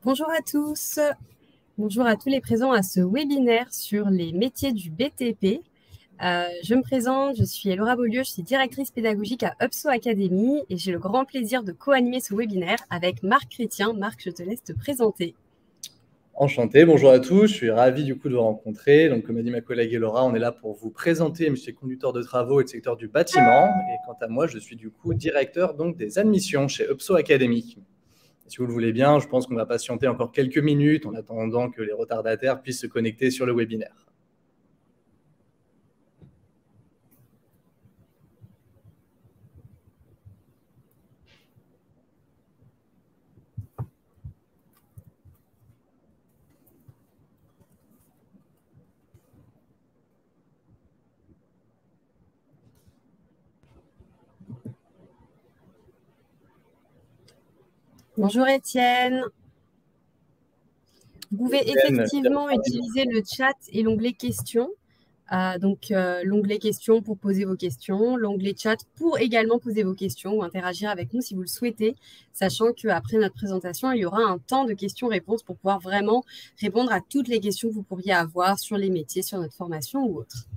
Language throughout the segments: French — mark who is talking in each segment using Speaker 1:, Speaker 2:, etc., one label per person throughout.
Speaker 1: Bonjour à tous, bonjour à tous les présents à ce webinaire sur les métiers du BTP. Je me présente, je suis Laura Beaulieu, je suis directrice pédagogique à UPSO Academy et j'ai le grand plaisir de co-animer ce webinaire avec Marc Chrétien. Marc, je te laisse te présenter.
Speaker 2: Enchanté, bonjour à tous, je suis ravi du coup de vous rencontrer. Donc, comme a dit ma collègue Laura, on est là pour vous présenter, je suis conducteur de travaux et de secteur du bâtiment. Et quant à moi, je suis du coup directeur donc, des admissions chez UPSO Academy. Si vous le voulez bien, je pense qu'on va patienter encore quelques minutes en attendant que les retardataires puissent se connecter sur le webinaire.
Speaker 1: Bonjour Étienne. Vous pouvez effectivement utiliser le chat et l'onglet questions. L'onglet questions pour poser vos questions, l'onglet chat pour également poser vos questions ou interagir avec nous si vous le souhaitez, sachant qu'après notre présentation, il y aura un temps de questions-réponses pour pouvoir vraiment répondre à toutes les questions que vous pourriez avoir sur les métiers, sur notre formation ou autre.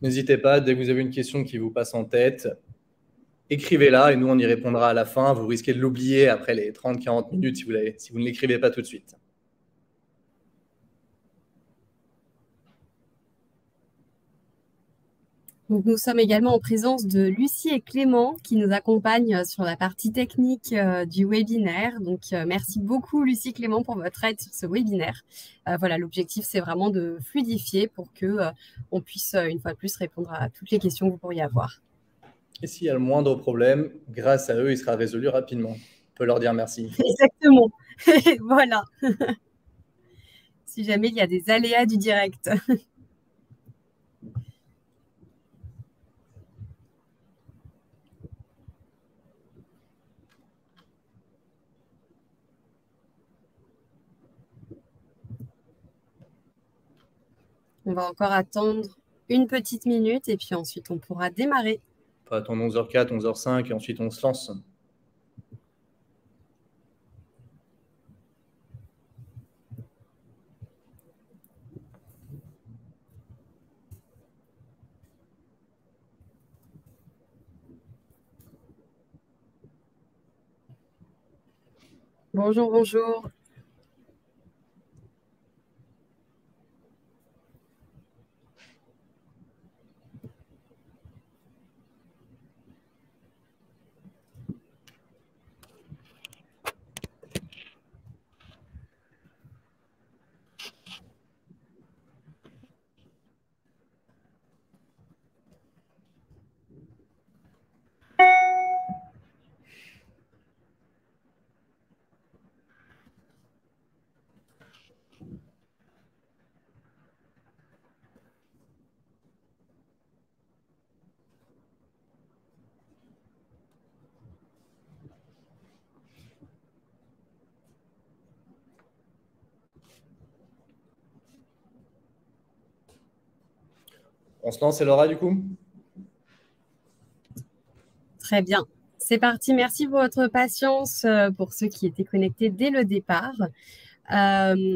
Speaker 2: N'hésitez pas, dès que vous avez une question qui vous passe en tête, écrivez-la et nous, on y répondra à la fin. Vous risquez de l'oublier après les 30-40 minutes si vous ne l'écrivez pas tout de suite.
Speaker 1: Donc, nous sommes également en présence de Lucie et Clément qui nous accompagnent sur la partie technique du webinaire. Donc, merci beaucoup Lucie et Clément pour votre aide sur ce webinaire. Voilà, l'objectif, c'est vraiment de fluidifier pour que on puisse, une fois de plus, répondre à toutes les questions que vous pourriez avoir.
Speaker 2: Et s'il y a le moindre problème, grâce à eux, il sera résolu rapidement. On peut leur dire merci.
Speaker 1: Exactement. Voilà. Si jamais il y a des aléas du direct. On va encore attendre une petite minute et puis ensuite on pourra démarrer.
Speaker 2: On peut attendre 11h04, 11h05 et ensuite on se lance.
Speaker 1: Bonjour, bonjour.
Speaker 2: On se lance, Laura, du coup?
Speaker 1: Très bien. C'est parti. Merci pour votre patience pour ceux qui étaient connectés dès le départ.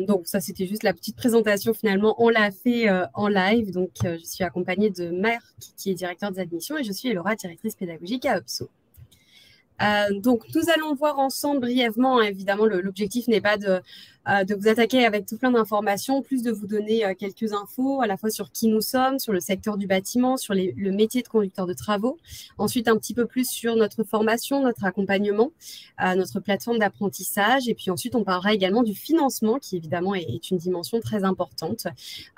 Speaker 1: Donc, ça, c'était juste la petite présentation. Finalement, on l'a fait en live. Donc, je suis accompagnée de Marc, qui est directeur des admissions, et je suis Laura, directrice pédagogique à UPSO. Donc, nous allons voir ensemble brièvement, hein, évidemment, l'objectif n'est pas de vous attaquer avec tout plein d'informations, plus de vous donner quelques infos à la fois sur qui nous sommes, sur le secteur du bâtiment, sur le métier de conducteur de travaux. Ensuite, un petit peu plus sur notre formation, notre accompagnement, notre plateforme d'apprentissage. Et puis ensuite, on parlera également du financement, qui évidemment est une dimension très importante.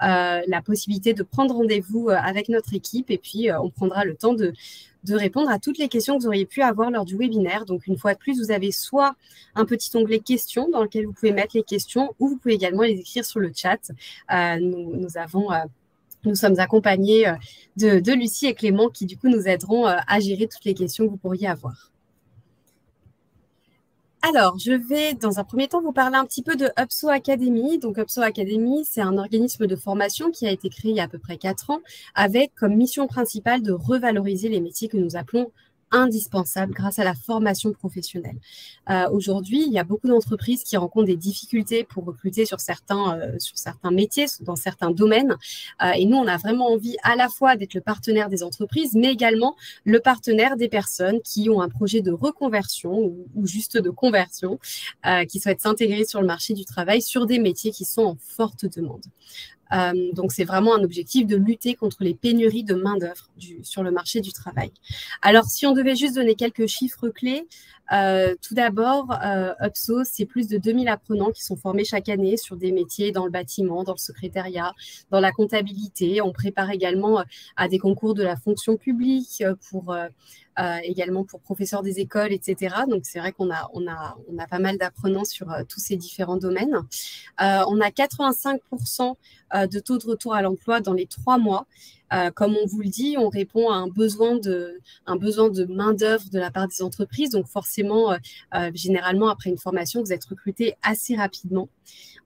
Speaker 1: La possibilité de prendre rendez-vous avec notre équipe et puis on prendra le temps de répondre à toutes les questions que vous auriez pu avoir lors du webinaire. Donc, une fois de plus, vous avez soit un petit onglet questions dans lequel vous pouvez mettre les questions ou vous pouvez également les écrire sur le chat. Nous sommes accompagnés de Lucie et Clément qui, du coup, nous aideront à gérer toutes les questions que vous pourriez avoir. Alors, je vais dans un premier temps vous parler un petit peu de UPSO Academy. Donc, UPSO Academy, c'est un organisme de formation qui a été créé il y a à peu près 4 ans avec comme mission principale de revaloriser les métiers que nous appelons indispensable grâce à la formation professionnelle. Aujourd'hui, il y a beaucoup d'entreprises qui rencontrent des difficultés pour recruter sur certains métiers, dans certains domaines. Et nous, on a vraiment envie à la fois d'être le partenaire des entreprises, mais également le partenaire des personnes qui ont un projet de reconversion ou juste de conversion, qui souhaitent s'intégrer sur le marché du travail sur des métiers qui sont en forte demande. Donc, c'est vraiment un objectif de lutter contre les pénuries de main-d'œuvre sur le marché du travail. Alors, si on devait juste donner quelques chiffres clés, tout d'abord, UPSO, c'est plus de 2000 apprenants qui sont formés chaque année sur des métiers dans le bâtiment, dans le secrétariat, dans la comptabilité. On prépare également à des concours de la fonction publique également pour professeurs des écoles, etc. Donc, c'est vrai qu'on a pas mal d'apprenants sur tous ces différents domaines. On a 85% de taux de retour à l'emploi dans les 3 mois. Comme on vous le dit, on répond à un besoin de main-d'œuvre de la part des entreprises. Donc, forcément, généralement, après une formation, vous êtes recruté assez rapidement.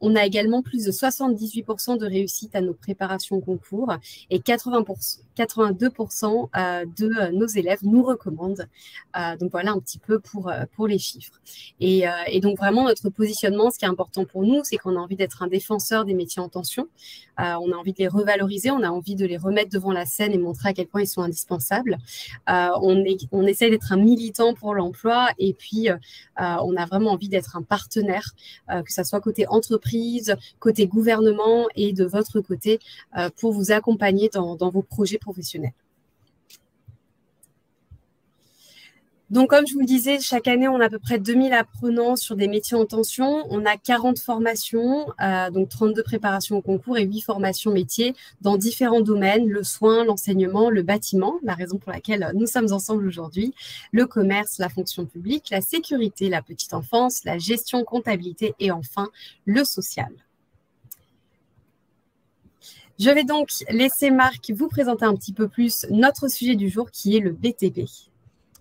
Speaker 1: On a également plus de 78% de réussite à nos préparations concours et 82% de nos élèves nous recommandent. Donc, voilà un petit peu pour les chiffres. Et donc, vraiment, notre positionnement, ce qui est important pour nous, c'est qu'on a envie d'être un défenseur des métiers en tension. On a envie de les revaloriser, on a envie de les remettre devant la scène et montrer à quel point ils sont indispensables. On essaie d'être un militant pour l'emploi et puis on a vraiment envie d'être un partenaire, que ce soit côté entreprise, côté gouvernement et de votre côté pour vous accompagner dans vos projets professionnels. Donc, comme je vous le disais, chaque année, on a à peu près 2000 apprenants sur des métiers en tension. On a 40 formations, donc 32 préparations au concours et 8 formations métiers dans différents domaines, le soin, l'enseignement, le bâtiment, la raison pour laquelle nous sommes ensemble aujourd'hui, le commerce, la fonction publique, la sécurité, la petite enfance, la gestion, comptabilité et enfin, le social. Je vais donc laisser Marc vous présenter un petit peu plus notre sujet du jour qui est le BTP.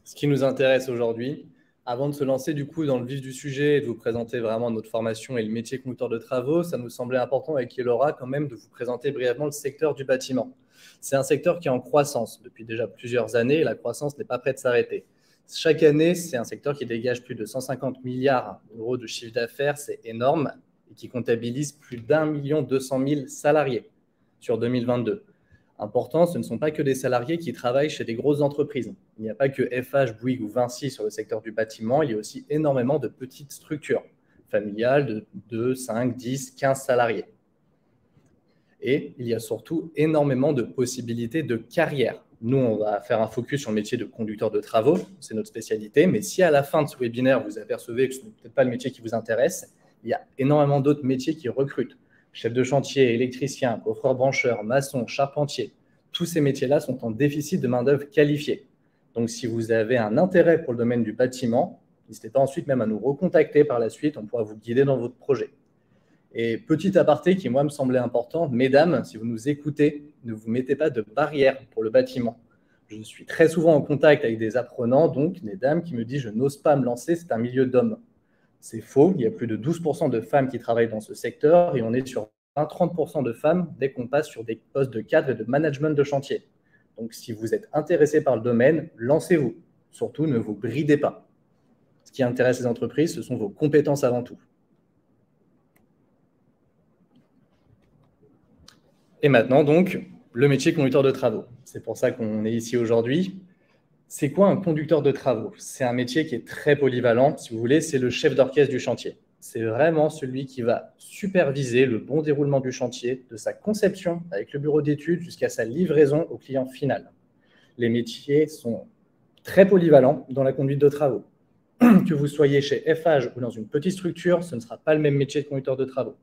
Speaker 2: Ce qui nous intéresse aujourd'hui, avant de se lancer du coup dans le vif du sujet et de vous présenter vraiment notre formation et le métier conducteur de travaux, ça nous semblait important avec Laura quand même de vous présenter brièvement le secteur du bâtiment. C'est un secteur qui est en croissance depuis déjà plusieurs années et la croissance n'est pas prête de s'arrêter. Chaque année, c'est un secteur qui dégage plus de 150 milliards d'euros de chiffre d'affaires, c'est énorme, et qui comptabilise plus d'1 200 000 salariés sur 2022. Important, ce ne sont pas que des salariés qui travaillent chez des grosses entreprises. Il n'y a pas que FH, Bouygues ou Vinci sur le secteur du bâtiment, il y a aussi énormément de petites structures familiales de 2, 5, 10, 15 salariés. Et il y a surtout énormément de possibilités de carrière. Nous, on va faire un focus sur le métier de conducteur de travaux, c'est notre spécialité, mais si à la fin de ce webinaire, vous apercevez que ce n'est peut-être pas le métier qui vous intéresse, il y a énormément d'autres métiers qui recrutent. Chef de chantier, électricien, coffreur brancheur, maçon, charpentier, tous ces métiers-là sont en déficit de main-d'œuvre qualifiée. Donc, si vous avez un intérêt pour le domaine du bâtiment, n'hésitez pas ensuite même à nous recontacter par la suite, on pourra vous guider dans votre projet. Et petit aparté qui, moi, me semblait important, mesdames, si vous nous écoutez, ne vous mettez pas de barrière pour le bâtiment. Je suis très souvent en contact avec des apprenants, donc des dames qui me disent « je n'ose pas me lancer, c'est un milieu d'hommes ». C'est faux, il y a plus de 12% de femmes qui travaillent dans ce secteur et on est sur 30% de femmes dès qu'on passe sur des postes de cadre et de management de chantier. Donc, si vous êtes intéressé par le domaine, lancez-vous. Surtout, ne vous bridez pas. Ce qui intéresse les entreprises, ce sont vos compétences avant tout. Et maintenant, donc, le métier conducteur de travaux. C'est pour ça qu'on est ici aujourd'hui. C'est quoi un conducteur de travaux? C'est un métier qui est très polyvalent. Si vous voulez, c'est le chef d'orchestre du chantier. C'est vraiment celui qui va superviser le bon déroulement du chantier, de sa conception avec le bureau d'études jusqu'à sa livraison au client final. Les métiers sont très polyvalents dans la conduite de travaux. Que vous soyez chez FH ou dans une petite structure, ce ne sera pas le même métier de conducteur de travaux.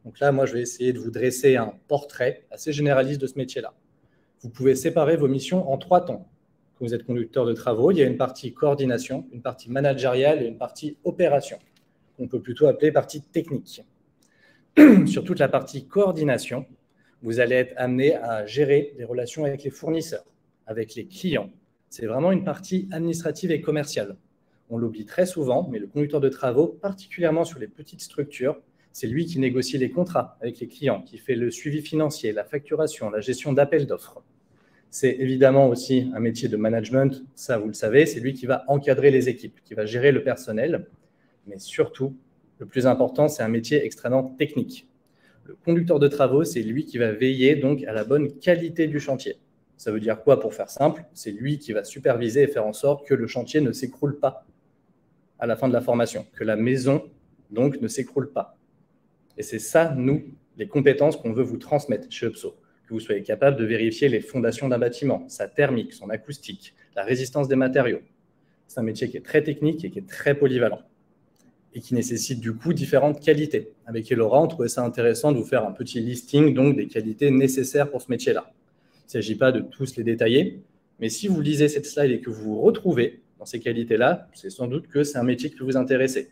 Speaker 2: Donc là, moi, je vais essayer de vous dresser un portrait assez généraliste de ce métier-là. Vous pouvez séparer vos missions en 3 temps. Quand vous êtes conducteur de travaux, il y a une partie coordination, une partie managériale et une partie opération, qu'on peut plutôt appeler partie technique. Sur toute la partie coordination, vous allez être amené à gérer les relations avec les fournisseurs, avec les clients. C'est vraiment une partie administrative et commerciale. On l'oublie très souvent, mais le conducteur de travaux, particulièrement sur les petites structures, c'est lui qui négocie les contrats avec les clients, qui fait le suivi financier, la facturation, la gestion d'appels d'offres. C'est évidemment aussi un métier de management, ça vous le savez, c'est lui qui va encadrer les équipes, qui va gérer le personnel, mais surtout, le plus important, c'est un métier extrêmement technique. Le conducteur de travaux, c'est lui qui va veiller donc à la bonne qualité du chantier. Ça veut dire quoi pour faire simple? C'est lui qui va superviser et faire en sorte que le chantier ne s'écroule pas à la fin de la formation, que la maison donc ne s'écroule pas. Et c'est ça, nous, les compétences qu'on veut vous transmettre chez UPSO, que vous soyez capable de vérifier les fondations d'un bâtiment, sa thermique, son acoustique, la résistance des matériaux. C'est un métier qui est très technique et qui est très polyvalent et qui nécessite du coup différentes qualités. Avec Elora, on trouvait ça intéressant de vous faire un petit listing donc des qualités nécessaires pour ce métier-là. Il ne s'agit pas de tous les détailler, mais si vous lisez cette slide et que vous vous retrouvez dans ces qualités-là, c'est sans doute que c'est un métier qui peut vous intéresser.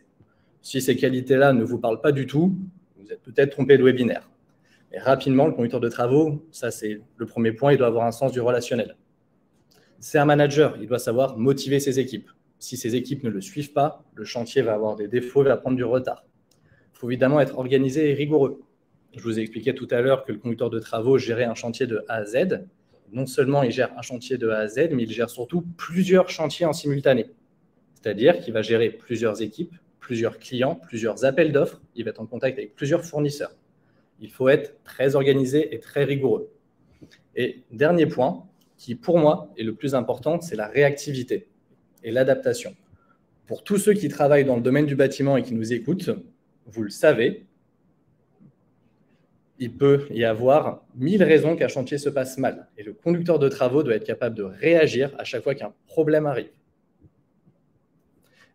Speaker 2: Si ces qualités-là ne vous parlent pas du tout, vous êtes peut-être trompé de webinaire. Et rapidement, le conducteur de travaux, ça c'est le premier point, il doit avoir un sens du relationnel. C'est un manager, il doit savoir motiver ses équipes. Si ces équipes ne le suivent pas, le chantier va avoir des défauts, va prendre du retard. Il faut évidemment être organisé et rigoureux. Je vous ai expliqué tout à l'heure que le conducteur de travaux gérait un chantier de A à Z. Non seulement il gère un chantier de A à Z, mais il gère surtout plusieurs chantiers en simultané. C'est-à-dire qu'il va gérer plusieurs équipes, plusieurs clients, plusieurs appels d'offres. Il va être en contact avec plusieurs fournisseurs. Il faut être très organisé et très rigoureux. Et dernier point, qui pour moi est le plus important, c'est la réactivité et l'adaptation. Pour tous ceux qui travaillent dans le domaine du bâtiment et qui nous écoutent, vous le savez, il peut y avoir 1000 raisons qu'un chantier se passe mal. Et le conducteur de travaux doit être capable de réagir à chaque fois qu'un problème arrive.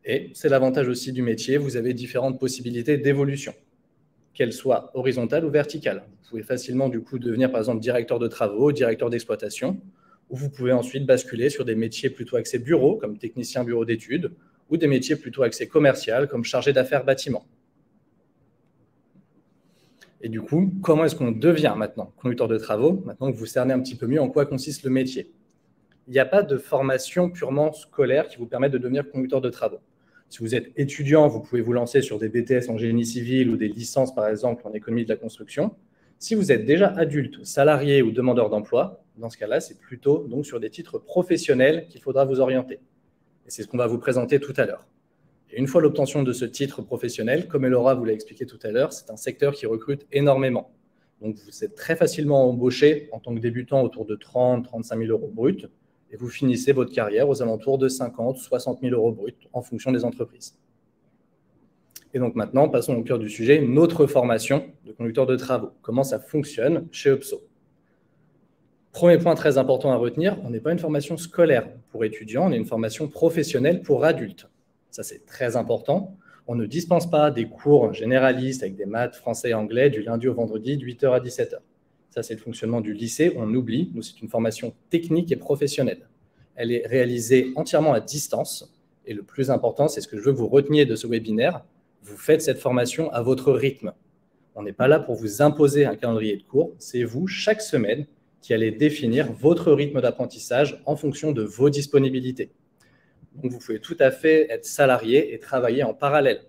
Speaker 2: Et c'est l'avantage aussi du métier, vous avez différentes possibilités d'évolution, qu'elles soient horizontales ou verticales. Vous pouvez facilement du coup devenir par exemple directeur de travaux, directeur d'exploitation, ou vous pouvez ensuite basculer sur des métiers plutôt axés bureau, comme technicien bureau d'études, ou des métiers plutôt axés commercial, comme chargé d'affaires bâtiment. Et du coup, comment est-ce qu'on devient maintenant conducteur de travaux, maintenant que vous cernez un petit peu mieux en quoi consiste le métier? Il n'y a pas de formation purement scolaire qui vous permette de devenir conducteur de travaux. Si vous êtes étudiant, vous pouvez vous lancer sur des BTS en génie civil ou des licences, par exemple, en économie de la construction. Si vous êtes déjà adulte, salarié ou demandeur d'emploi, dans ce cas-là, c'est plutôt donc sur des titres professionnels qu'il faudra vous orienter. Et c'est ce qu'on va vous présenter tout à l'heure. Et une fois l'obtention de ce titre professionnel, comme Elora vous l'a expliqué tout à l'heure, c'est un secteur qui recrute énormément. Donc, vous êtes très facilement embauché en tant que débutant autour de 30 000 – 35 000 euros bruts et vous finissez votre carrière aux alentours de 50 000 – 60 000 euros bruts en fonction des entreprises. Et donc maintenant, passons au cœur du sujet, notre formation de conducteur de travaux. Comment ça fonctionne chez UPSO? Premier point très important à retenir, on n'est pas une formation scolaire pour étudiants, on est une formation professionnelle pour adultes. Ça, c'est très important. On ne dispense pas des cours généralistes avec des maths, français et anglais du lundi au vendredi de 8h à 17h. Ça, c'est le fonctionnement du lycée. On oublie, nous, c'est une formation technique et professionnelle. Elle est réalisée entièrement à distance. Et le plus important, c'est ce que je veux que vous reteniez de ce webinaire. Vous faites cette formation à votre rythme. On n'est pas là pour vous imposer un calendrier de cours. C'est vous, chaque semaine, qui allez définir votre rythme d'apprentissage en fonction de vos disponibilités. Donc, vous pouvez tout à fait être salarié et travailler en parallèle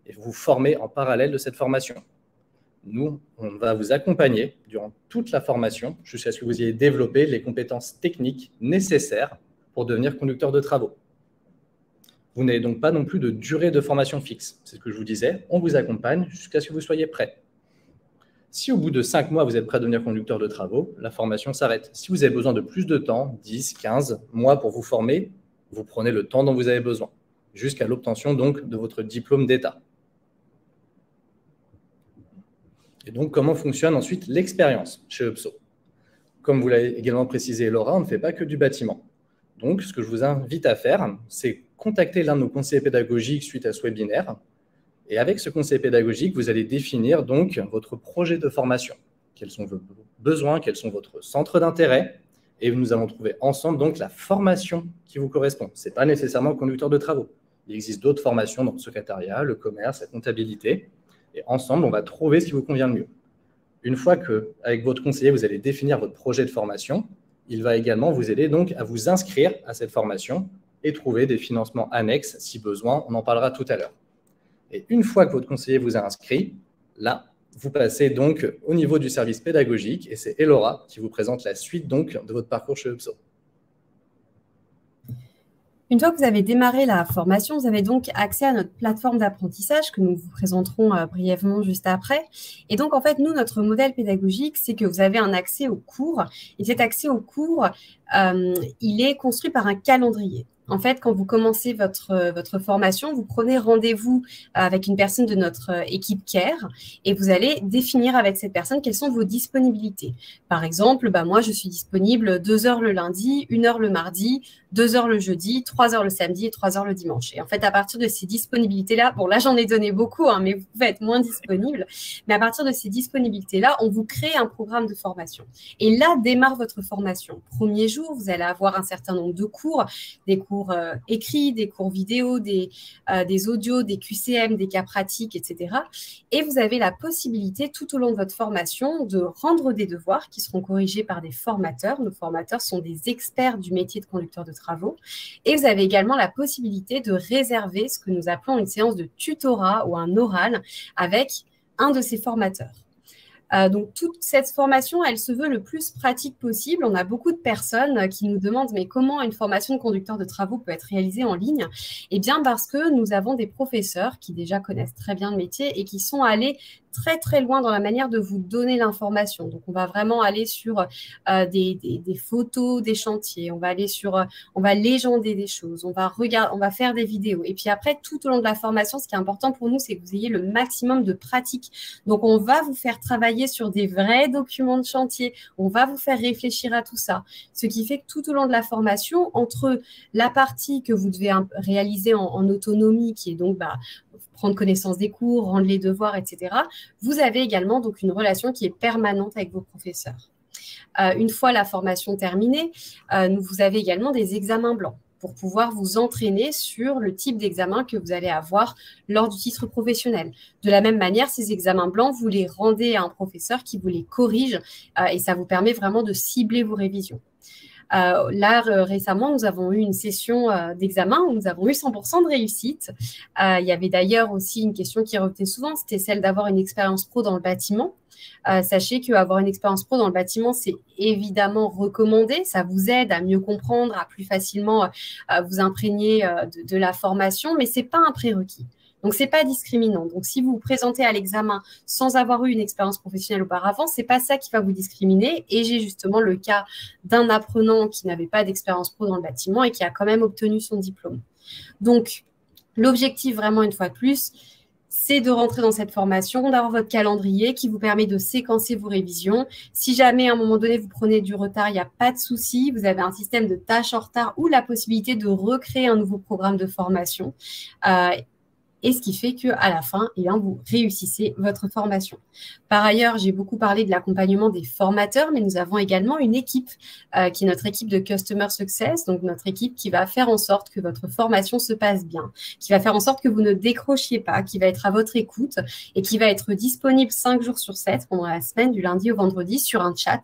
Speaker 2: et vous former en parallèle de cette formation. Nous, on va vous accompagner durant toute la formation jusqu'à ce que vous ayez développé les compétences techniques nécessaires pour devenir conducteur de travaux. Vous n'avez donc pas non plus de durée de formation fixe. C'est ce que je vous disais, on vous accompagne jusqu'à ce que vous soyez prêt. Si au bout de 5 mois, vous êtes prêt à devenir conducteur de travaux, la formation s'arrête. Si vous avez besoin de plus de temps, 10, 15 mois pour vous former, vous prenez le temps dont vous avez besoin, jusqu'à l'obtention donc de votre diplôme d'État. Et donc, comment fonctionne ensuite l'expérience chez UPSO? Comme vous l'avez également précisé, Laura, on ne fait pas que du bâtiment. Donc, ce que je vous invite à faire, c'est contacter l'un de nos conseillers pédagogiques suite à ce webinaire. Et avec ce conseiller pédagogique, vous allez définir donc votre projet de formation. Quels sont vos besoins, quels sont votre centre d'intérêt? Et nous allons trouver ensemble donc la formation qui vous correspond. Ce n'est pas nécessairement le conducteur de travaux. Il existe d'autres formations dans le secrétariat, le commerce, la comptabilité. Et ensemble, on va trouver ce qui vous convient le mieux. Une fois qu'avec votre conseiller, vous allez définir votre projet de formation, il va également vous aider donc à vous inscrire à cette formation et trouver des financements annexes si besoin. On en parlera tout à l'heure. Et une fois que votre conseiller vous a inscrit, là, vous passez donc au niveau du service pédagogique et c'est Elora qui vous présente la suite donc de votre parcours chez UPSO.
Speaker 1: Une fois que vous avez démarré la formation, vous avez donc accès à notre plateforme d'apprentissage que nous vous présenterons brièvement juste après. Et donc, en fait, nous, notre modèle pédagogique, c'est que vous avez un accès aux cours. Et cet accès aux cours, il est construit par un calendrier. En fait, quand vous commencez votre formation, vous prenez rendez-vous avec une personne de notre équipe CARE et vous allez définir avec cette personne quelles sont vos disponibilités. Par exemple, moi, je suis disponible 2 heures le lundi, 1 heure le mardi, 2 heures le jeudi, 3 heures le samedi et 3 heures le dimanche. Et en fait, à partir de ces disponibilités-là, bon, là, j'en ai donné beaucoup, mais vous pouvez être moins disponible. Mais à partir de ces disponibilités-là, on vous crée un programme de formation. Et là, démarre votre formation. Premier jour, vous allez avoir un certain nombre de cours, des cours écrits, des cours vidéo, des audios, des QCM, des cas pratiques, etc. Et vous avez la possibilité tout au long de votre formation de rendre des devoirs qui seront corrigés par des formateurs. Nos formateurs sont des experts du métier de conducteur de travaux. Et vous avez également la possibilité de réserver ce que nous appelons une séance de tutorat ou un oral avec un de ces formateurs. Donc, toute cette formation, elle se veut le plus pratique possible. On a beaucoup de personnes qui nous demandent mais comment une formation de conducteur de travaux peut être réalisée en ligne? Eh bien, parce que nous avons des professeurs qui déjà connaissent très bien le métier et qui sont allés très, très loin dans la manière de vous donner l'information. Donc, on va vraiment aller sur des photos des chantiers, on va légender des choses, on va faire des vidéos. Et puis après, tout au long de la formation, ce qui est important pour nous, c'est que vous ayez le maximum de pratique. Donc, on va vous faire travailler sur des vrais documents de chantier, on va vous faire réfléchir à tout ça. Ce qui fait que tout au long de la formation, entre la partie que vous devez réaliser en autonomie, qui est donc prendre connaissance des cours, rendre les devoirs, etc. Vous avez également donc une relation qui est permanente avec vos professeurs. Une fois la formation terminée, vous avez également des examens blancs pour pouvoir vous entraîner sur le type d'examen que vous allez avoir lors du titre professionnel. De la même manière, ces examens blancs, vous les rendez à un professeur qui vous les corrige et ça vous permet vraiment de cibler vos révisions. Là, récemment, nous avons eu une session d'examen où nous avons eu 100% de réussite. Il y avait d'ailleurs aussi une question qui revenait souvent, c'était celle d'avoir une expérience pro dans le bâtiment. Sachez qu'avoir une expérience pro dans le bâtiment, c'est évidemment recommandé. Ça vous aide à mieux comprendre, à plus facilement vous imprégner de la formation, mais ce n'est pas un prérequis. Donc, ce n'est pas discriminant. Donc, si vous vous présentez à l'examen sans avoir eu une expérience professionnelle auparavant, ce n'est pas ça qui va vous discriminer. Et j'ai justement le cas d'un apprenant qui n'avait pas d'expérience pro dans le bâtiment et qui a quand même obtenu son diplôme. Donc, l'objectif vraiment, une fois de plus, c'est de rentrer dans cette formation, d'avoir votre calendrier qui vous permet de séquencer vos révisions. Si jamais à un moment donné, vous prenez du retard, il n'y a pas de souci. Vous avez un système de tâches en retard ou la possibilité de recréer un nouveau programme de formation. Et ce qui fait qu'à la fin, vous réussissez votre formation. Par ailleurs, j'ai beaucoup parlé de l'accompagnement des formateurs, mais nous avons également une équipe qui est notre équipe de Customer Success, donc notre équipe qui va faire en sorte que votre formation se passe bien, qui va faire en sorte que vous ne décrochiez pas, qui va être à votre écoute et qui va être disponible 5 jours sur 7 pendant la semaine, du lundi au vendredi, sur un chat.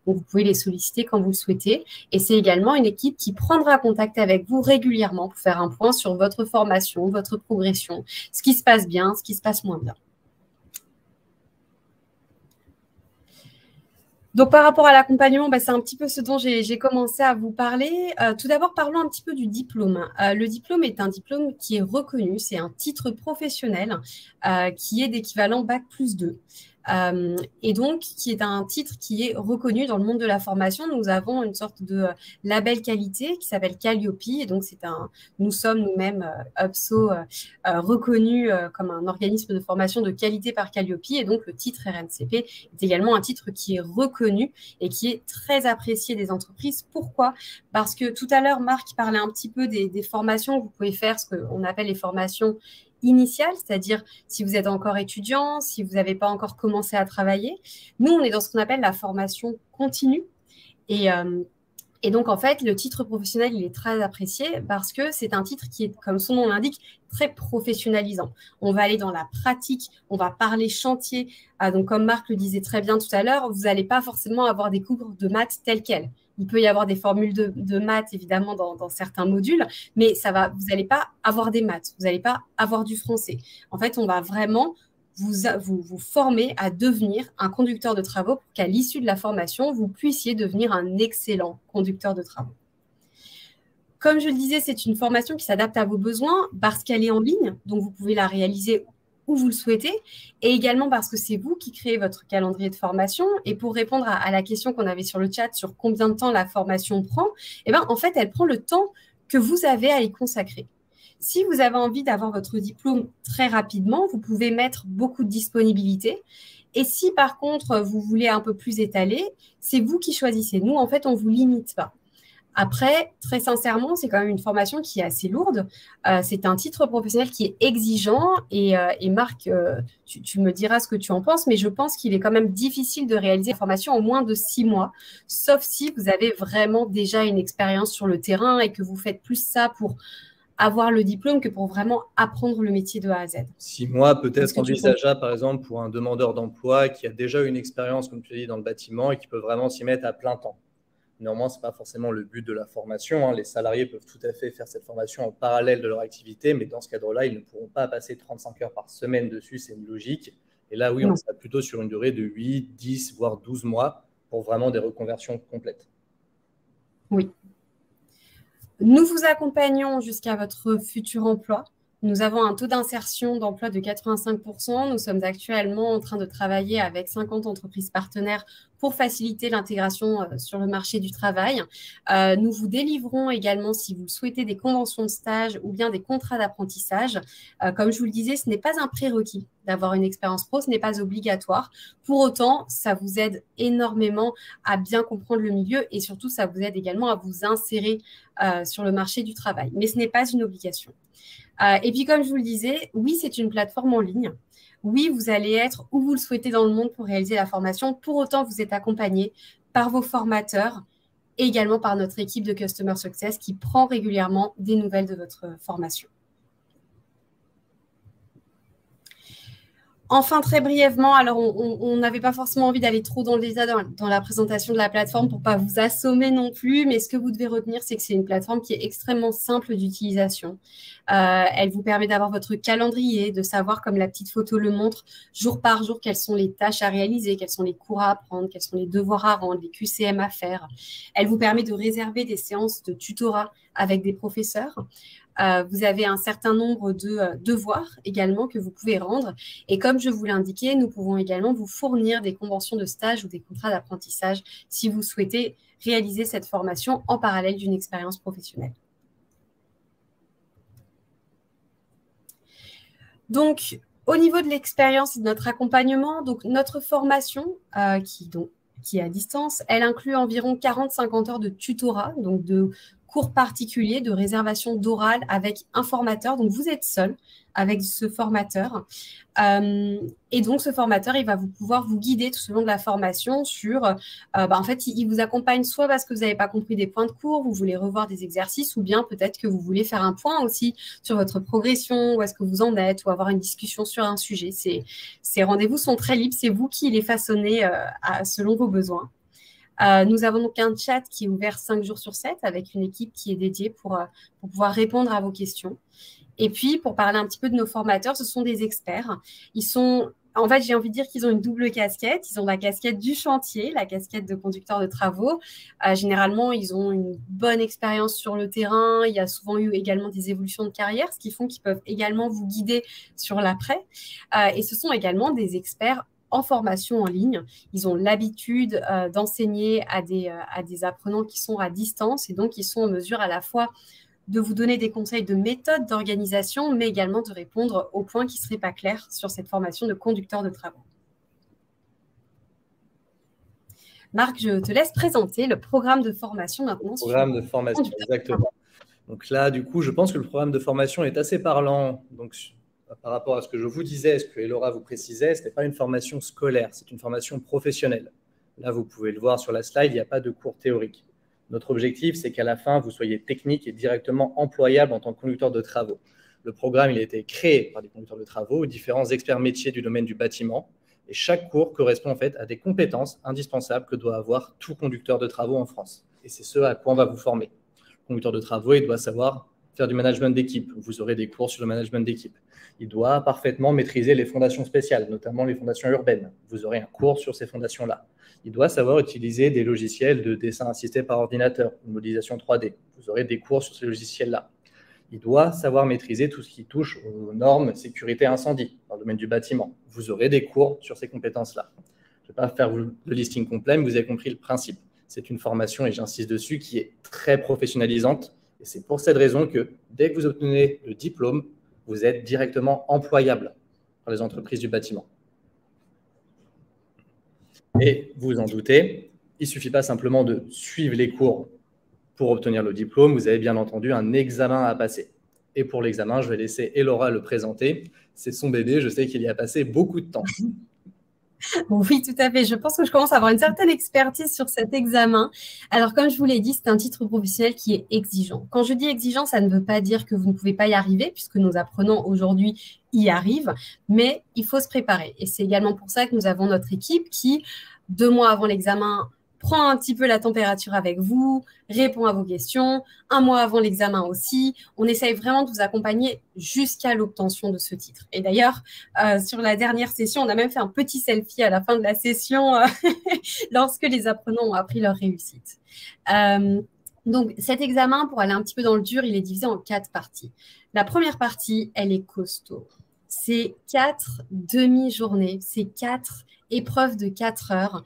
Speaker 1: Donc, vous pouvez les solliciter quand vous le souhaitez. Et c'est également une équipe qui prendra contact avec vous régulièrement pour faire un point sur votre formation, votre progression, ce qui se passe bien, ce qui se passe moins bien. Donc, par rapport à l'accompagnement, c'est un petit peu ce dont j'ai commencé à vous parler. Tout d'abord, parlons un petit peu du diplôme. Le diplôme est un diplôme qui est reconnu. C'est un titre professionnel qui est d'équivalent Bac+2. Et donc, qui est un titre qui est reconnu dans le monde de la formation. Nous avons une sorte de label qualité qui s'appelle Calliope. Et donc, nous sommes nous-mêmes, UPSO, reconnus comme un organisme de formation de qualité par Calliope. Et donc, le titre RNCP est également un titre qui est reconnu et qui est très apprécié des entreprises. Pourquoi? Parce que tout à l'heure, Marc parlait un petit peu des formations que vous pouvez faire, ce qu'on appelle les formations initiale, c'est-à-dire si vous êtes encore étudiant, si vous n'avez pas encore commencé à travailler. Nous, on est dans ce qu'on appelle la formation continue. Et donc, en fait, le titre professionnel, il est très apprécié parce que c'est un titre qui est, comme son nom l'indique, très professionnalisant. On va aller dans la pratique, on va parler chantier. Donc, comme Marc le disait très bien tout à l'heure, vous n'allez pas forcément avoir des cours de maths tels quels. Il peut y avoir des formules de maths, évidemment, dans certains modules, mais vous n'allez pas avoir des maths, vous n'allez pas avoir du français. En fait, on va vraiment vous former à devenir un conducteur de travaux pour qu'à l'issue de la formation, vous puissiez devenir un excellent conducteur de travaux. Comme je le disais, c'est une formation qui s'adapte à vos besoins parce qu'elle est en ligne, donc vous pouvez la réaliser où vous le souhaitez, et également parce que c'est vous qui créez votre calendrier de formation. Et pour répondre à la question qu'on avait sur le chat sur combien de temps la formation prend, en fait, elle prend le temps que vous avez à y consacrer. Si vous avez envie d'avoir votre diplôme très rapidement, vous pouvez mettre beaucoup de disponibilité. Et si par contre, vous voulez un peu plus étaler, c'est vous qui choisissez. Nous, en fait, on ne vous limite pas. Après, très sincèrement, c'est quand même une formation qui est assez lourde. C'est un titre professionnel qui est exigeant. Et Marc, tu me diras ce que tu en penses, mais je pense qu'il est quand même difficile de réaliser la formation en moins de 6 mois, sauf si vous avez vraiment déjà une expérience sur le terrain et que vous faites plus ça pour avoir le diplôme que pour vraiment apprendre le métier de A à Z.
Speaker 2: 6 mois peut-être envisageable, par exemple, pour un demandeur d'emploi qui a déjà une expérience, comme tu l'as dit, dans le bâtiment et qui peut vraiment s'y mettre à plein temps. Néanmoins, ce n'est pas forcément le but de la formation. Les salariés peuvent tout à fait faire cette formation en parallèle de leur activité, mais dans ce cadre-là, ils ne pourront pas passer 35 heures par semaine dessus, c'est une logique. Et là, oui, on sera plutôt sur une durée de 8, 10, voire 12 mois pour vraiment des reconversions complètes.
Speaker 1: Oui. Nous vous accompagnons jusqu'à votre futur emploi. Nous avons un taux d'insertion d'emploi de 85%. Nous sommes actuellement en train de travailler avec 50 entreprises partenaires pour faciliter l'intégration sur le marché du travail. Nous vous délivrons également, si vous le souhaitez, des conventions de stage ou bien des contrats d'apprentissage. Comme je vous le disais, ce n'est pas un prérequis d'avoir une expérience pro, ce n'est pas obligatoire. Pour autant, ça vous aide énormément à bien comprendre le milieu et surtout, ça vous aide également à vous insérer sur le marché du travail. Mais ce n'est pas une obligation. Et puis, comme je vous le disais, oui, c'est une plateforme en ligne. Oui, vous allez être où vous le souhaitez dans le monde pour réaliser la formation. Pour autant, vous êtes accompagné par vos formateurs et également par notre équipe de Customer Success qui prend régulièrement des nouvelles de votre formation. Enfin, très brièvement, alors on n'avait pas forcément envie d'aller trop dans le détail dans la présentation de la plateforme pour ne pas vous assommer non plus, mais ce que vous devez retenir, c'est que c'est une plateforme qui est extrêmement simple d'utilisation. Elle vous permet d'avoir votre calendrier, de savoir, comme la petite photo le montre, jour par jour, quelles sont les tâches à réaliser, quels sont les cours à apprendre, quels sont les devoirs à rendre, les QCM à faire. Elle vous permet de réserver des séances de tutorat avec des professeurs. Vous avez un certain nombre de devoirs également que vous pouvez rendre. Et comme je vous l'ai indiqué, nous pouvons également vous fournir des conventions de stage ou des contrats d'apprentissage si vous souhaitez réaliser cette formation en parallèle d'une expérience professionnelle. Donc, au niveau de l'expérience et de notre accompagnement, donc notre formation qui est à distance, elle inclut environ 40-50 heures de tutorat, donc de cours particuliers, de réservation d'oral avec un formateur. Donc, vous êtes seul avec ce formateur. Et donc, ce formateur, il va pouvoir vous guider tout au long de la formation sur… en fait, il vous accompagne soit parce que vous n'avez pas compris des points de cours, vous voulez revoir des exercices, ou bien peut-être que vous voulez faire un point aussi sur votre progression, où est-ce que vous en êtes, ou avoir une discussion sur un sujet. Ces rendez-vous sont très libres, c'est vous qui les façonnez selon vos besoins. Nous avons donc un chat qui est ouvert 5 jours sur 7 avec une équipe qui est dédiée pour pouvoir répondre à vos questions. Et puis, pour parler un petit peu de nos formateurs, ce sont des experts. En fait, j'ai envie de dire qu'ils ont une double casquette. Ils ont la casquette du chantier, la casquette de conducteur de travaux. Généralement, ils ont une bonne expérience sur le terrain. Il y a souvent eu également des évolutions de carrière, ce qui font qu'ils peuvent également vous guider sur l'après. Et ce sont également des experts en formation en ligne. Ils ont l'habitude d'enseigner à des apprenants qui sont à distance et donc ils sont en mesure à la fois de vous donner des conseils de méthode d'organisation, mais également de répondre aux points qui ne seraient pas clairs sur cette formation de conducteur de travaux. Marc, je te laisse présenter le programme de formation maintenant.
Speaker 2: Programme de formation, exactement. Donc là, du coup, je pense que le programme de formation est assez parlant. Donc, par rapport à ce que je vous disais, ce que Laura vous précisait, ce n'est pas une formation scolaire, c'est une formation professionnelle. Là, vous pouvez le voir sur la slide, il n'y a pas de cours théoriques. Notre objectif, c'est qu'à la fin, vous soyez technique et directement employable en tant que conducteur de travaux. Le programme, il a été créé par des conducteurs de travaux, différents experts métiers du domaine du bâtiment. Et chaque cours correspond en fait à des compétences indispensables que doit avoir tout conducteur de travaux en France. Et c'est ce à quoi on va vous former. Le conducteur de travaux, il doit savoir faire du management d'équipe. Vous aurez des cours sur le management d'équipe. Il doit parfaitement maîtriser les fondations spéciales, notamment les fondations urbaines. Vous aurez un cours sur ces fondations-là. Il doit savoir utiliser des logiciels de dessin assisté par ordinateur, une modélisation 3D. Vous aurez des cours sur ces logiciels-là. Il doit savoir maîtriser tout ce qui touche aux normes sécurité incendie dans le domaine du bâtiment. Vous aurez des cours sur ces compétences-là. Je ne vais pas faire le listing complet, mais vous avez compris le principe. C'est une formation, et j'insiste dessus, qui est très professionnalisante. Et c'est pour cette raison que dès que vous obtenez le diplôme, vous êtes directement employable par les entreprises du bâtiment. Et vous vous en doutez, il ne suffit pas simplement de suivre les cours pour obtenir le diplôme. Vous avez bien entendu un examen à passer. Et pour l'examen, je vais laisser Elora le présenter. C'est son bébé, je sais qu'il y a passé beaucoup de temps.
Speaker 1: Oui, tout à fait. Je pense que je commence à avoir une certaine expertise sur cet examen. Alors, comme je vous l'ai dit, c'est un titre professionnel qui est exigeant. Quand je dis exigeant, ça ne veut pas dire que vous ne pouvez pas y arriver, puisque nos apprenants aujourd'hui y arrivent, mais il faut se préparer. Et c'est également pour ça que nous avons notre équipe qui, 2 mois avant l'examen, prend un petit peu la température avec vous, répond à vos questions, 1 mois avant l'examen aussi. On essaye vraiment de vous accompagner jusqu'à l'obtention de ce titre. Et d'ailleurs, sur la dernière session, on a même fait un petit selfie à la fin de la session lorsque les apprenants ont appris leur réussite. Donc, cet examen, pour aller un petit peu dans le dur, il est divisé en 4 parties. La première partie, elle est costaud. C'est 4 demi-journées, c'est 4 épreuves de 4 heures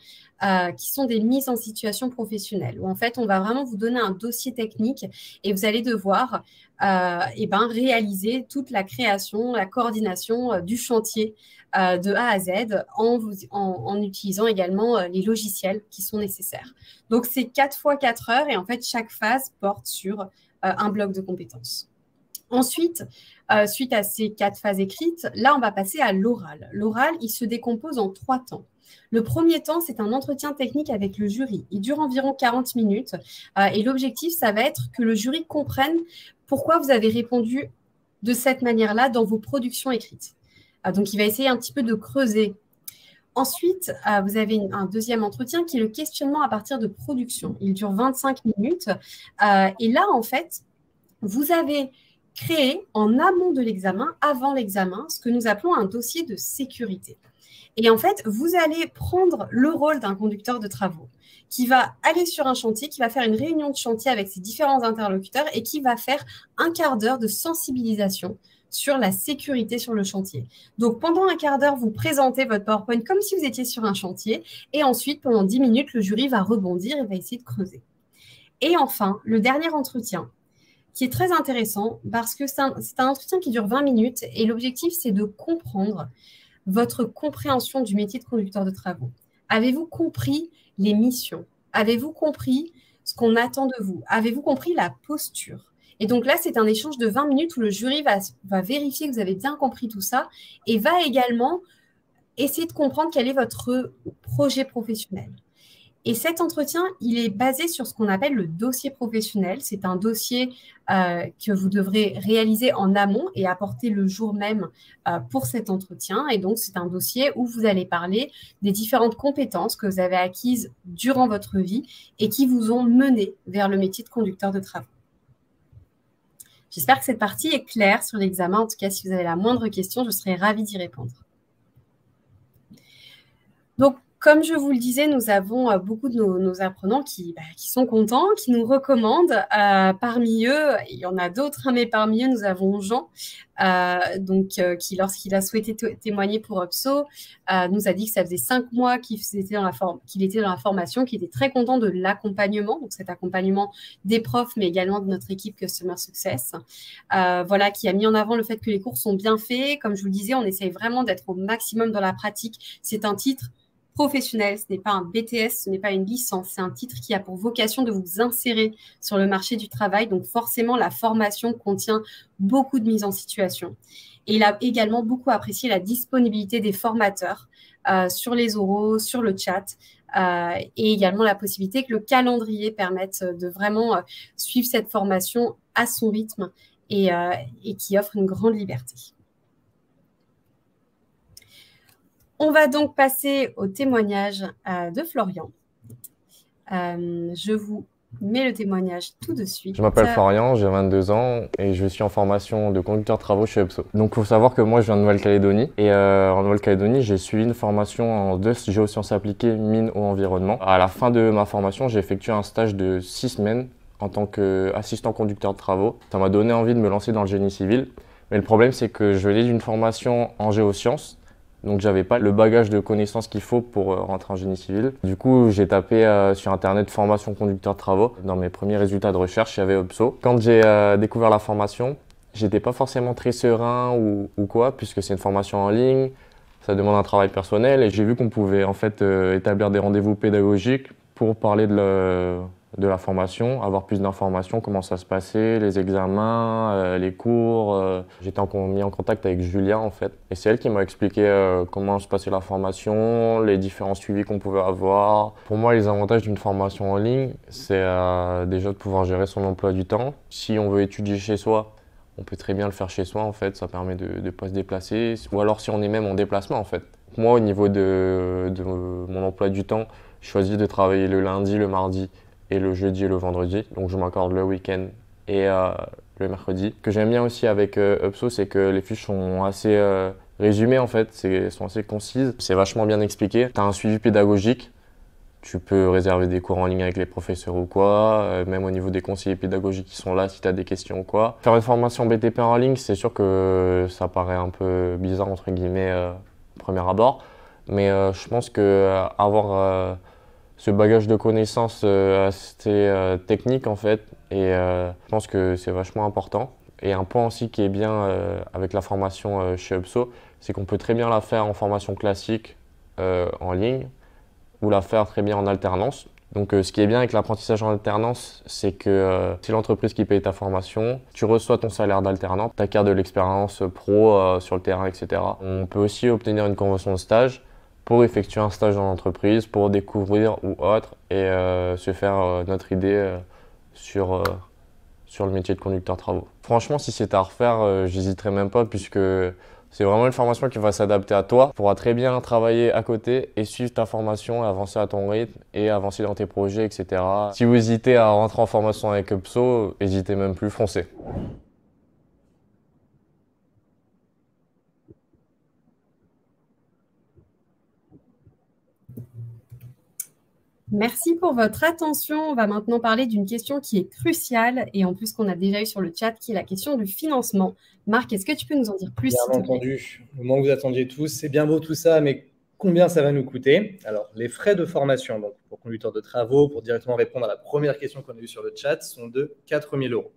Speaker 1: qui sont des mises en situation professionnelle où en fait, on va vraiment vous donner un dossier technique et vous allez devoir réaliser toute la création, la coordination du chantier de A à Z en utilisant également les logiciels qui sont nécessaires. Donc, c'est 4 fois 4 heures et en fait, chaque phase porte sur un bloc de compétences. Ensuite, suite à ces 4 phases écrites, là, on va passer à l'oral. L'oral, il se décompose en 3 temps. Le premier temps, c'est un entretien technique avec le jury. Il dure environ 40 minutes et l'objectif, ça va être que le jury comprenne pourquoi vous avez répondu de cette manière-là dans vos productions écrites. Donc, il va essayer un petit peu de creuser. Ensuite, vous avez un deuxième entretien qui est le questionnement à partir de production. Il dure 25 minutes et là, en fait, vous avez créé en amont de l'examen, avant l'examen, ce que nous appelons un dossier de sécurité. Et en fait, vous allez prendre le rôle d'un conducteur de travaux qui va aller sur un chantier, qui va faire une réunion de chantier avec ses différents interlocuteurs et qui va faire un quart d'heure de sensibilisation sur la sécurité sur le chantier. Donc, pendant un quart d'heure, vous présentez votre PowerPoint comme si vous étiez sur un chantier et ensuite, pendant 10 minutes, le jury va rebondir et va essayer de creuser. Et enfin, le dernier entretien, qui est très intéressant parce que c'est un entretien qui dure 20 minutes et l'objectif, c'est de comprendre votre compréhension du métier de conducteur de travaux. Avez-vous compris les missions? Avez-vous compris ce qu'on attend de vous? Avez-vous compris la posture? Et donc là, c'est un échange de 20 minutes où le jury va vérifier que vous avez bien compris tout ça et va également essayer de comprendre quel est votre projet professionnel. Et cet entretien, il est basé sur ce qu'on appelle le dossier professionnel. C'est un dossier que vous devrez réaliser en amont et apporter le jour même pour cet entretien. Et donc, c'est un dossier où vous allez parler des différentes compétences que vous avez acquises durant votre vie et qui vous ont mené vers le métier de conducteur de travaux. J'espère que cette partie est claire sur l'examen. En tout cas, si vous avez la moindre question, je serai ravie d'y répondre. Donc, comme je vous le disais, nous avons beaucoup de nos apprenants qui sont contents, qui nous recommandent. Parmi eux, il y en a d'autres, mais parmi eux, nous avons Jean, qui, lorsqu'il a souhaité témoigner pour UPSO, nous a dit que ça faisait 5 mois qu'il était dans la formation, qu'il était très content de l'accompagnement, donc cet accompagnement des profs, mais également de notre équipe Customer Success. Qui a mis en avant le fait que les cours sont bien faits. Comme je vous le disais, on essaye vraiment d'être au maximum dans la pratique. C'est un titre professionnel, ce n'est pas un BTS, ce n'est pas une licence, c'est un titre qui a pour vocation de vous insérer sur le marché du travail. Donc forcément, la formation contient beaucoup de mise en situation. Et il a également beaucoup apprécié la disponibilité des formateurs sur les oraux, sur le chat, et également la possibilité que le calendrier permette de vraiment suivre cette formation à son rythme et qui offre une grande liberté. On va donc passer au témoignage de Florian. Je vous met le témoignage tout de suite.
Speaker 3: Je m'appelle Florian, j'ai 22 ans et je suis en formation de conducteur de travaux chez UPSO. Donc il faut savoir que moi je viens de Nouvelle-Calédonie et en Nouvelle-Calédonie j'ai suivi une formation en géosciences appliquées, mines ou environnement. À la fin de ma formation, j'ai effectué un stage de 6 semaines en tant qu'assistant conducteur de travaux. Ça m'a donné envie de me lancer dans le génie civil. Mais le problème c'est que je venais d'une formation en géosciences. Donc j'avais pas le bagage de connaissances qu'il faut pour rentrer en génie civil. Du coup, j'ai tapé sur internet formation conducteur de travaux. Dans mes premiers résultats de recherche, il y avait UPSO. Quand j'ai découvert la formation, j'étais pas forcément très serein ou quoi, puisque c'est une formation en ligne, ça demande un travail personnel et j'ai vu qu'on pouvait en fait établir des rendez-vous pédagogiques pour parler de la formation, avoir plus d'informations, comment ça se passait, les examens, les cours. J'étais mis en contact avec Julia en fait. Et c'est elle qui m'a expliqué comment se passait la formation, les différents suivis qu'on pouvait avoir. Pour moi, les avantages d'une formation en ligne, c'est déjà de pouvoir gérer son emploi du temps. Si on veut étudier chez soi, on peut très bien le faire chez soi en fait, ça permet de ne pas se déplacer. Ou alors si on est même en déplacement en fait. Moi, au niveau de mon emploi du temps, je choisis de travailler le lundi, le mardi et le jeudi et le vendredi. Donc je m'accorde le week-end et le mercredi. Ce que j'aime bien aussi avec UPSO, c'est que les fiches sont assez résumées en fait, sont assez concises. C'est vachement bien expliqué. Tu as un suivi pédagogique. Tu peux réserver des cours en ligne avec les professeurs ou quoi, même au niveau des conseillers pédagogiques qui sont là si tu as des questions ou quoi. Faire une formation BTP en ligne, c'est sûr que ça paraît un peu bizarre entre guillemets au premier abord. Mais je pense que avoir ce bagage de connaissances assez technique en fait et je pense que c'est vachement important. Et un point aussi qui est bien avec la formation chez UPSO, c'est qu'on peut très bien la faire en formation classique en ligne ou la faire très bien en alternance. Donc ce qui est bien avec l'apprentissage en alternance, c'est que c'est l'entreprise qui paye ta formation, tu reçois ton salaire d'alternant, tu acquiers de l'expérience pro sur le terrain, etc. On peut aussi obtenir une convention de stage pour effectuer un stage dans l'entreprise, pour découvrir ou autre et se faire notre idée sur le métier de conducteur de travaux. Franchement, si c'était à refaire, j'hésiterais même pas puisque c'est vraiment une formation qui va s'adapter à toi. Tu pourras très bien travailler à côté et suivre ta formation, avancer à ton rythme et avancer dans tes projets, etc. Si vous hésitez à rentrer en formation avec UPSO, n'hésitez même plus, foncez.
Speaker 1: Merci pour votre attention. On va maintenant parler d'une question qui est cruciale et en plus qu'on a déjà eu sur le chat, qui est la question du financement. Marc, est-ce que tu peux nous en dire plus, s'il te
Speaker 2: Bien
Speaker 1: plaît ?
Speaker 2: entendu, le moment que vous attendiez tous, c'est bien beau tout ça, mais combien ça va nous coûter? Alors, les frais de formation, donc pour conducteur de travaux, pour directement répondre à la première question qu'on a eue sur le chat, sont de 4 000 euros.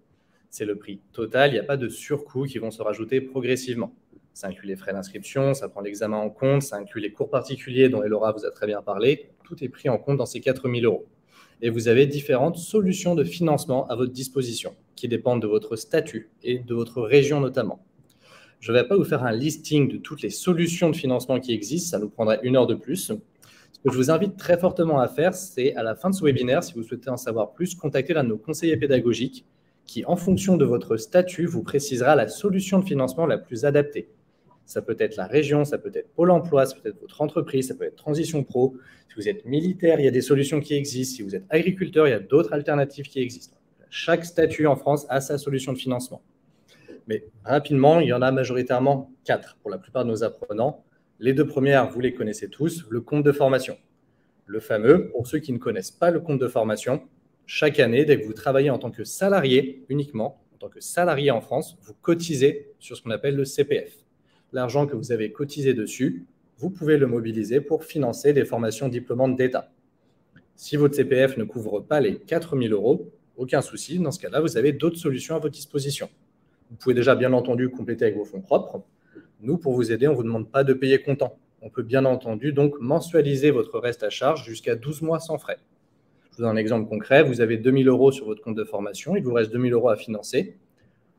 Speaker 2: C'est le prix total, il n'y a pas de surcoûts qui vont se rajouter progressivement. Ça inclut les frais d'inscription, ça prend l'examen en compte, ça inclut les cours particuliers dont Elora vous a très bien parlé. Tout est pris en compte dans ces 4 000 euros. Et vous avez différentes solutions de financement à votre disposition qui dépendent de votre statut et de votre région notamment. Je ne vais pas vous faire un listing de toutes les solutions de financement qui existent, ça nous prendrait 1 heure de plus. Ce que je vous invite très fortement à faire, c'est à la fin de ce webinaire, si vous souhaitez en savoir plus, contacter l'un de nos conseillers pédagogiques qui, en fonction de votre statut, vous précisera la solution de financement la plus adaptée. Ça peut être la région, ça peut être Pôle emploi, ça peut être votre entreprise, ça peut être Transition Pro. Si vous êtes militaire, il y a des solutions qui existent. Si vous êtes agriculteur, il y a d'autres alternatives qui existent. Chaque statut en France a sa solution de financement. Mais rapidement, il y en a majoritairement 4 pour la plupart de nos apprenants. Les 2 premières, vous les connaissez tous, le compte de formation. Le fameux, pour ceux qui ne connaissent pas le compte de formation, chaque année, dès que vous travaillez en tant que salarié uniquement, en tant que salarié en France, vous cotisez sur ce qu'on appelle le CPF. L'argent que vous avez cotisé dessus, vous pouvez le mobiliser pour financer des formations diplômantes d'État. Si votre CPF ne couvre pas les 4 000 euros, aucun souci, dans ce cas-là, vous avez d'autres solutions à votre disposition. Vous pouvez déjà, bien entendu, compléter avec vos fonds propres. Nous, pour vous aider, on ne vous demande pas de payer comptant. On peut bien entendu donc mensualiser votre reste à charge jusqu'à 12 mois sans frais. Je vous donne un exemple concret. Vous avez 2 000 euros sur votre compte de formation. Il vous reste 2 000 euros à financer.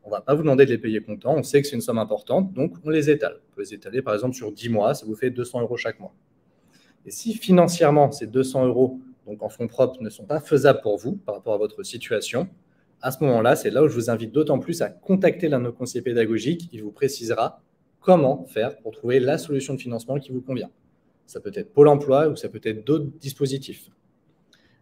Speaker 2: On ne va pas vous demander de les payer comptant. On sait que c'est une somme importante, donc on les étale. On peut les étaler, par exemple, sur 10 mois. Ça vous fait 200 euros chaque mois. Et si financièrement, ces 200 euros donc en fonds propres ne sont pas faisables pour vous par rapport à votre situation, à ce moment-là, c'est là où je vous invite d'autant plus à contacter l'un de nos conseillers pédagogiques. Il vous précisera comment faire pour trouver la solution de financement qui vous convient. Ça peut être Pôle emploi ou ça peut être d'autres dispositifs.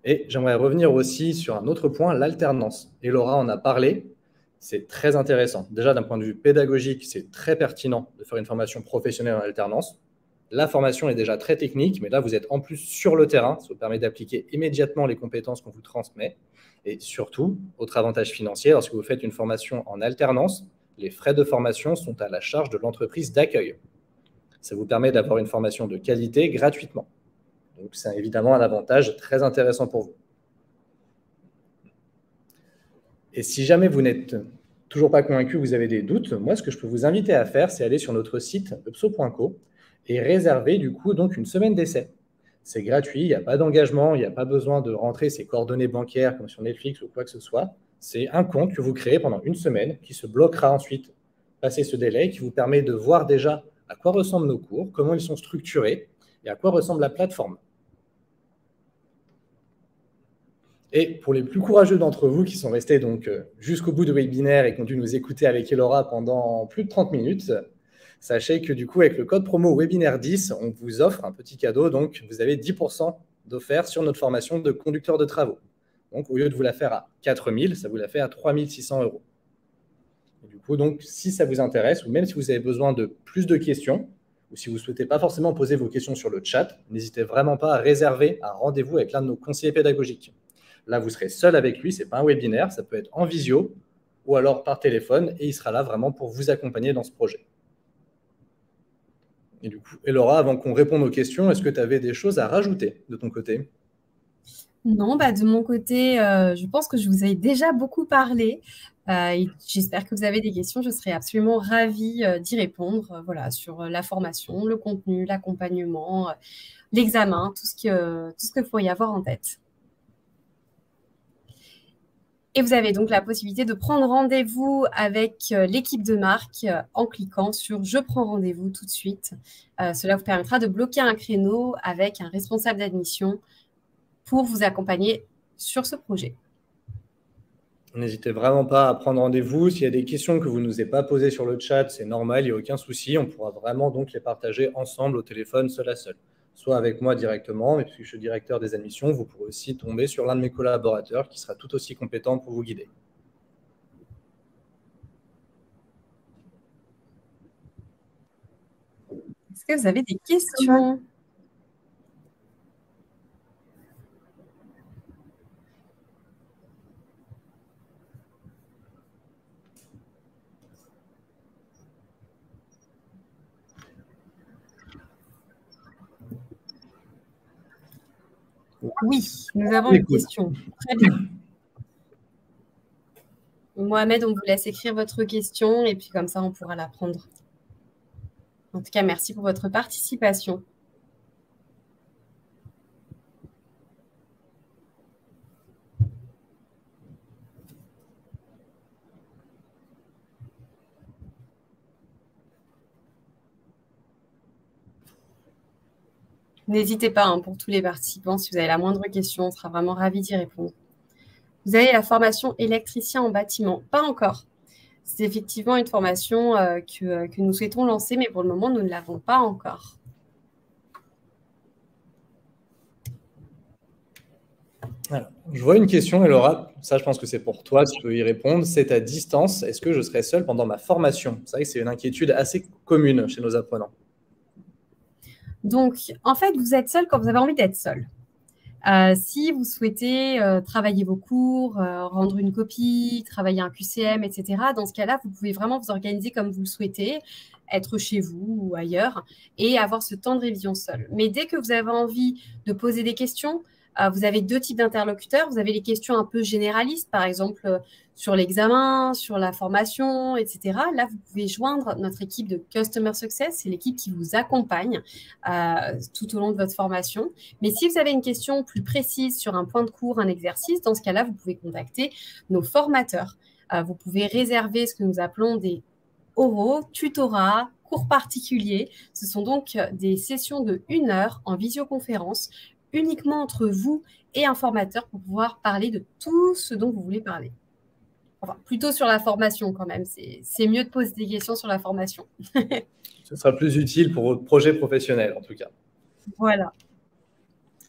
Speaker 2: Et j'aimerais revenir aussi sur un autre point, l'alternance. Et Laura en a parlé, c'est très intéressant. Déjà, d'un point de vue pédagogique, c'est très pertinent de faire une formation professionnelle en alternance. La formation est déjà très technique, mais là, vous êtes en plus sur le terrain. Ça vous permet d'appliquer immédiatement les compétences qu'on vous transmet. Et surtout, autre avantage financier, lorsque vous faites une formation en alternance, les frais de formation sont à la charge de l'entreprise d'accueil. Ça vous permet d'avoir une formation de qualité gratuitement. Donc, c'est évidemment un avantage très intéressant pour vous. Et si jamais vous n'êtes toujours pas convaincu, vous avez des doutes, moi, ce que je peux vous inviter à faire, c'est aller sur notre site upso.co et réserver du coup donc une semaine d'essai. C'est gratuit, il n'y a pas d'engagement, il n'y a pas besoin de rentrer ses coordonnées bancaires comme sur Netflix ou quoi que ce soit. C'est un compte que vous créez pendant une semaine qui se bloquera ensuite, passer ce délai, qui vous permet de voir déjà à quoi ressemblent nos cours, comment ils sont structurés et à quoi ressemble la plateforme. Et pour les plus courageux d'entre vous qui sont restés donc jusqu'au bout du webinaire et qui ont dû nous écouter avec Elora pendant plus de 30 minutes, sachez que du coup, avec le code promo webinaire 10, on vous offre un petit cadeau. Donc, vous avez 10% d'offert sur notre formation de conducteur de travaux. Donc, au lieu de vous la faire à 4 000, ça vous la fait à 3 600 €. Et du coup, donc, si ça vous intéresse, ou même si vous avez besoin de plus de questions, ou si vous ne souhaitez pas forcément poser vos questions sur le chat, n'hésitez vraiment pas à réserver un rendez-vous avec l'un de nos conseillers pédagogiques. Là, vous serez seul avec lui, ce n'est pas un webinaire, ça peut être en visio ou alors par téléphone, et il sera là vraiment pour vous accompagner dans ce projet. Et du coup, Elora, avant qu'on réponde aux questions, est-ce que tu avais des choses à rajouter de ton côté?
Speaker 1: Non, de mon côté, je pense que je vous ai déjà beaucoup parlé. Et j'espère que vous avez des questions. Je serai absolument ravie d'y répondre. Voilà, sur la formation, le contenu, l'accompagnement, l'examen, tout ce qu'il faut y avoir en tête. Et vous avez donc la possibilité de prendre rendez-vous avec l'équipe de marque en cliquant sur « Je prends rendez-vous » tout de suite. Cela vous permettra de bloquer un créneau avec un responsable d'admission pour vous accompagner sur ce projet.
Speaker 2: N'hésitez vraiment pas à prendre rendez-vous. S'il y a des questions que vous ne nous avez pas posées sur le chat, c'est normal, il n'y a aucun souci. On pourra vraiment donc les partager ensemble au téléphone, seul à seul. Soit avec moi directement, mais puisque je suis directeur des admissions, vous pourrez aussi tomber sur l'un de mes collaborateurs qui sera tout aussi compétent pour vous guider.
Speaker 1: Est-ce que vous avez des questions ? Oui, nous avons une question. Très bien. Mohamed, on vous laisse écrire votre question et puis comme ça, on pourra la prendre. En tout cas, merci pour votre participation. N'hésitez pas pour tous les participants, si vous avez la moindre question, on sera vraiment ravis d'y répondre. Vous avez la formation électricien en bâtiment? Pas encore. C'est effectivement une formation que nous souhaitons lancer, mais pour le moment, nous ne l'avons pas encore.
Speaker 2: Alors, je vois une question, Elora. Ça, je pense que c'est pour toi, tu peux y répondre. C'est à distance. Est-ce que je serai seul pendant ma formation? C'est vrai que c'est une inquiétude assez commune chez nos apprenants.
Speaker 1: Donc, en fait, vous êtes seul quand vous avez envie d'être seul. Si vous souhaitez travailler vos cours, rendre une copie, travailler un QCM, etc., dans ce cas-là, vous pouvez vraiment vous organiser comme vous le souhaitez, être chez vous ou ailleurs et avoir ce temps de révision seul. Mais dès que vous avez envie de poser des questions, vous avez deux types d'interlocuteurs. Vous avez les questions un peu généralistes, par exemple sur l'examen, sur la formation, etc. Là, vous pouvez joindre notre équipe de Customer Success. C'est l'équipe qui vous accompagne tout au long de votre formation. Mais si vous avez une question plus précise sur un point de cours, un exercice, dans ce cas-là, vous pouvez contacter nos formateurs. Vous pouvez réserver ce que nous appelons des oraux, tutorats, cours particuliers. Ce sont donc des sessions de 1 heure en visioconférence, uniquement entre vous et un formateur pour pouvoir parler de tout ce dont vous voulez parler. Enfin, plutôt sur la formation quand même. C'est mieux de poser des questions sur la formation.
Speaker 2: Ce sera plus utile pour votre projet professionnel, en tout cas.
Speaker 1: Voilà.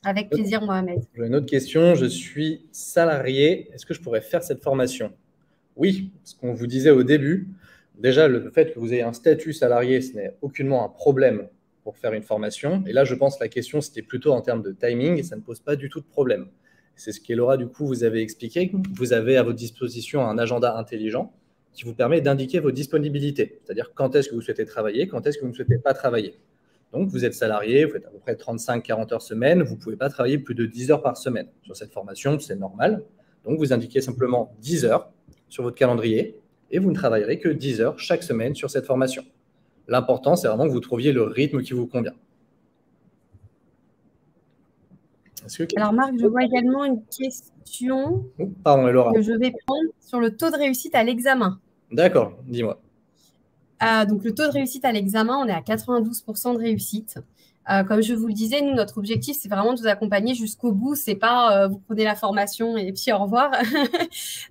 Speaker 1: Avec plaisir, Mohamed.
Speaker 2: J'ai une autre question. Je suis salarié. Est-ce que je pourrais faire cette formation? Oui, ce qu'on vous disait au début. Déjà, le fait que vous ayez un statut salarié, ce n'est aucunement un problème pour faire une formation. Et là, je pense que la question, c'était plutôt en termes de timing et ça ne pose pas du tout de problème. C'est ce qu'Elora, du coup, vous avez expliqué. Vous avez à votre disposition un agenda intelligent qui vous permet d'indiquer vos disponibilités, c'est-à-dire quand est-ce que vous souhaitez travailler, quand est-ce que vous ne souhaitez pas travailler. Donc, vous êtes salarié, vous faites à peu près 35-40 heures semaine, vous ne pouvez pas travailler plus de 10 heures par semaine. Sur cette formation, c'est normal. Donc, vous indiquez simplement 10 heures sur votre calendrier et vous ne travaillerez que 10 heures chaque semaine sur cette formation. L'important, c'est vraiment que vous trouviez le rythme qui vous convient.
Speaker 1: Alors, Marc, je vois également une question
Speaker 2: Pardon, Elora.
Speaker 1: Que je vais prendre sur le taux de réussite à l'examen.
Speaker 2: D'accord, dis-moi.
Speaker 1: Donc, le taux de réussite à l'examen, on est à 92% de réussite. Comme je vous le disais, nous, notre objectif, c'est vraiment de vous accompagner jusqu'au bout. C'est pas vous prenez la formation et puis au revoir.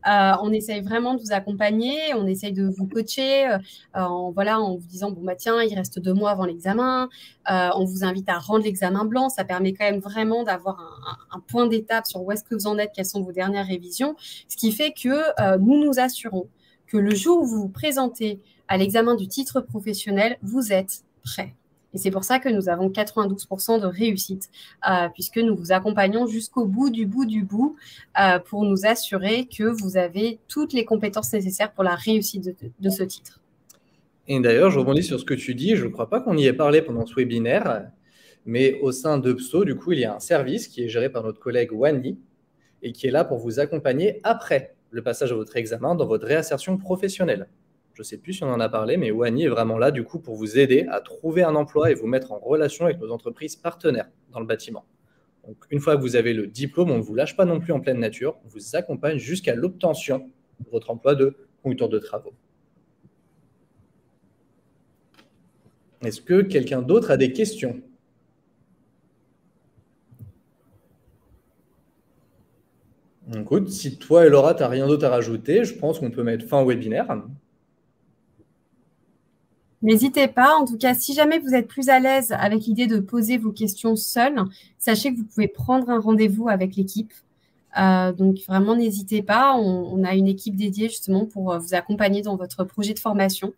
Speaker 1: On essaye vraiment de vous accompagner. On essaye de vous coacher en vous disant, bon, bah, tiens, il reste 2 mois avant l'examen. On vous invite à rendre l'examen blanc. Ça permet quand même vraiment d'avoir un point d'étape sur où est-ce que vous en êtes, quelles sont vos dernières révisions. Ce qui fait que nous nous assurons que le jour où vous vous présentez à l'examen du titre professionnel, vous êtes prêt. Et c'est pour ça que nous avons 92% de réussite, puisque nous vous accompagnons jusqu'au bout du bout pour nous assurer que vous avez toutes les compétences nécessaires pour la réussite de ce titre.
Speaker 2: Et d'ailleurs, je rebondis sur ce que tu dis. Je ne crois pas qu'on y ait parlé pendant ce webinaire, mais au sein d'EPSO, du coup, il y a un service qui est géré par notre collègue Wani et qui est là pour vous accompagner après le passage de votre examen dans votre réinsertion professionnelle. Je ne sais plus si on en a parlé, mais Wani est vraiment là du coup pour vous aider à trouver un emploi et vous mettre en relation avec nos entreprises partenaires dans le bâtiment. Donc, une fois que vous avez le diplôme, on ne vous lâche pas non plus en pleine nature. On vous accompagne jusqu'à l'obtention de votre emploi de conducteur de travaux. Est-ce que quelqu'un d'autre a des questions? Écoute, si toi et Laura, tu n'as rien d'autre à rajouter, je pense qu'on peut mettre fin au webinaire.
Speaker 1: N'hésitez pas. En tout cas, si jamais vous êtes plus à l'aise avec l'idée de poser vos questions seul, sachez que vous pouvez prendre un rendez-vous avec l'équipe. Donc, vraiment, n'hésitez pas. On a une équipe dédiée justement pour vous accompagner dans votre projet de formation.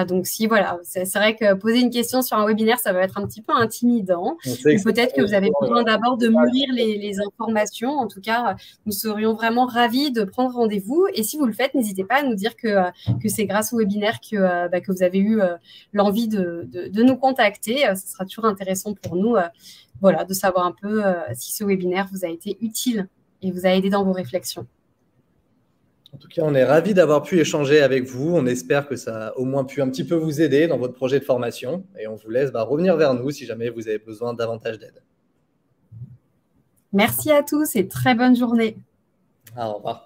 Speaker 1: Donc, si voilà, c'est vrai que poser une question sur un webinaire, ça va être un petit peu intimidant. Ou peut-être que vous avez besoin d'abord de mûrir les informations. En tout cas, nous serions vraiment ravis de prendre rendez-vous. Et si vous le faites, n'hésitez pas à nous dire que c'est grâce au webinaire que vous avez eu l'envie de nous contacter. Ce sera toujours intéressant pour nous de savoir un peu si ce webinaire vous a été utile et vous a aidé dans vos réflexions.
Speaker 2: En tout cas, on est ravis d'avoir pu échanger avec vous. On espère que ça a au moins pu un petit peu vous aider dans votre projet de formation. Et on vous laisse revenir vers nous si jamais vous avez besoin davantage d'aide.
Speaker 1: Merci à tous et très bonne journée.
Speaker 2: Au revoir.